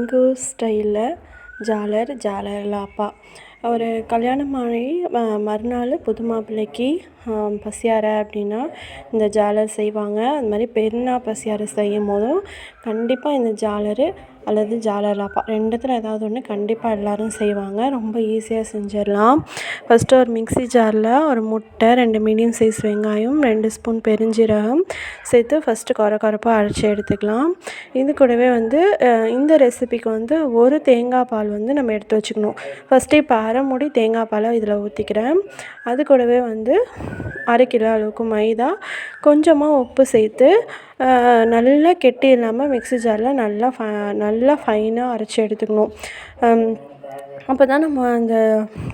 பெங்களூர் ஸ்டைலில் ஜாலர் லாப்பா. ஒரு கல்யாணம் ஆகி மறுநாள் புது மாப்பிள்ளைக்கு பசியார அப்படின்னா இந்த ஜாலர் செய்வாங்க. அது மாதிரி பெருநாள் பசியார செய்யும் போதும் கண்டிப்பாக இந்த ஜாலர் அல்லது ஜாலர் லாப்பா ரெண்டுத்தில் ஏதாவது ஒன்று கண்டிப்பாக எல்லோரும் செய்வாங்க. ரொம்ப ஈஸியாக செஞ்சிடலாம். ஃபஸ்ட்டு ஒரு மிக்ஸி ஜாரில் ஒரு முட்டை, 2 மீடியம் சைஸ் வெங்காயம், 2 ஸ்பூன் பெருஞ்சீரகம் சேர்த்து ஃபஸ்ட்டு கொரப்பாக அரைச்சி எடுத்துக்கலாம். இது கூடவே இந்த ரெசிபிக்கு ஒரு தேங்காய் பால் நம்ம எடுத்து வச்சுக்கணும். ஃபஸ்ட்டு இப்போ அரை மூடி தேங்காய் பாலை இதில் ஊற்றிக்கிறேன். அது கூடவே 1/2 கிலோ அளவுக்கு மைதா, கொஞ்சமாக உப்பு சேர்த்து நல்லா கெட்டி இல்லாமல் மிக்ஸி ஜாரில் நல்லா ஃபைனாக அரைச்சி எடுத்துக்கணும். அப்போ தான் நம்ம அந்த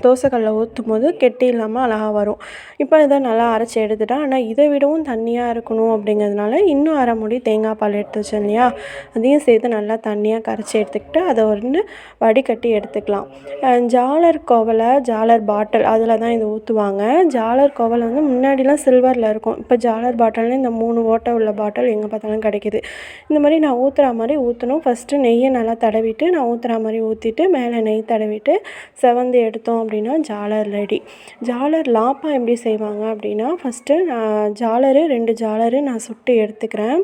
தோசைக்கல்லில் ஊற்றும்போது கெட்டி இல்லாமல் அழகா வரும். இப்போ இதை நல்லா அரைச்சி எடுத்துட்டேன். ஆனால் இதை விடவும் தண்ணியாக இருக்கணும் அப்படிங்கிறதுனால இன்னும் அரை மூடி தேங்காய் பால் எடுத்து வச்சேன் இல்லையா, அதையும் சேர்த்து நல்லா தண்ணியாக கரைச்சி எடுத்துக்கிட்டு அதை வடிகட்டி எடுத்துக்கலாம். ஜாலர் பாட்டில் அதில் தான் இது ஊற்றுவாங்க. ஜாலர் கோவலை முன்னாடிலாம் சில்வரில் இருக்கும். இப்போ ஜாலர் பாட்டில்னு இந்த 3 ஓட்டை உள்ள பாட்டில் எங்கே பார்த்தாலும் கிடைக்கிது. இந்த மாதிரி நான் ஊற்றுற மாதிரி ஊற்றணும். ஃபஸ்ட்டு நெய்யை நல்லா தடவிட்டு நான் ஊற்றுற மாதிரி ஊற்றிட்டு மேலே நெய் தடவிட்டு செவந்து எடுத்தோம் அப்படின்னா ஜாலர் ரெடி. ஜாலர் லாப்பா எப்படி செய்வாங்க அப்படின்னா, ஃபஸ்ட்டு நான் 2 ஜாலரு நான் சுட்டு எடுத்துக்கிறேன்.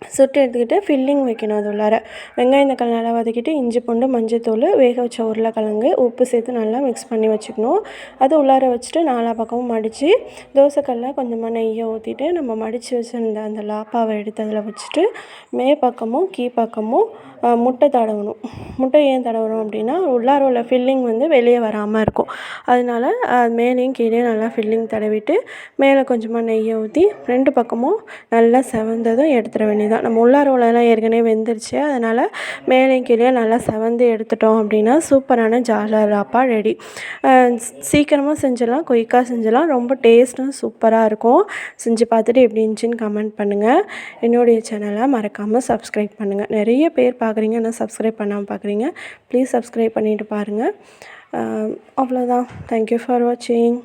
சுட்டு எடுத்துக்கிட்டு ஃபில்லிங் வைக்கணும். அது உள்ளார வெங்காயம் தக்காளி நல்லா வதக்கிட்டு இஞ்சி பூண்டு மஞ்சத்தூள் வேக வச்ச உருளைக்கிழங்கு உப்பு சேர்த்து நல்லா மிக்ஸ் பண்ணி வச்சுக்கணும். அது உள்ளார வச்சுட்டு 4 பக்கமும் மடித்து தோசைக்கல்லில் கொஞ்சமாக நெய்யை ஊற்றிட்டு நம்ம மடித்து வச்சுருந்த அந்த லாப்பாவை எடுத்து அதில் வச்சுட்டு மேற்பக்கமும் கீழ்ப்பக்கமும் முட்டை தடவணும். முட்டை ஏன் தடவணும் அப்படின்னா உள்ளார உள்ள ஃபில்லிங் வெளியே வராமல் இருக்கும். அதனால மேலேயும் கீழே நல்லா ஃபில்லிங் தடவிட்டு மேலே கொஞ்சமாக நெய்யை ஊற்றி 2 பக்கமும் நல்லா செவந்ததும் எடுத்துட வேண்டியது. நம்ம உள்ளார உள்ளலாம் ஏற்கனவே வெந்துருச்சு. அதனால் மேலேயும் கீழே நல்லா செவந்து எடுத்துட்டோம் அப்படின்னா சூப்பரான ஜாலர் லாப்பா ரெடி. சீக்கிரமாக செஞ்சிடலாம், குயிக்காக செஞ்சிடலாம். ரொம்ப டேஸ்ட்டும் சூப்பராக இருக்கும். செஞ்சு பார்த்துட்டு எப்படி இருந்துச்சுன்னு கமெண்ட் பண்ணுங்கள். என்னுடைய சேனலை மறக்காமல் சப்ஸ்கிரைப் பண்ணுங்கள். நிறைய பேர் பார்க்குறீங்க, ஆனால் சப்ஸ்கிரைப் பண்ணாமல் பார்க்குறீங்க. ப்ளீஸ் சப்ஸ்கிரைப் பண்ணிவிட்டு பாருங்கள். அவ்வளோதான். தேங்க்யூ ஃபார் வாட்சிங்.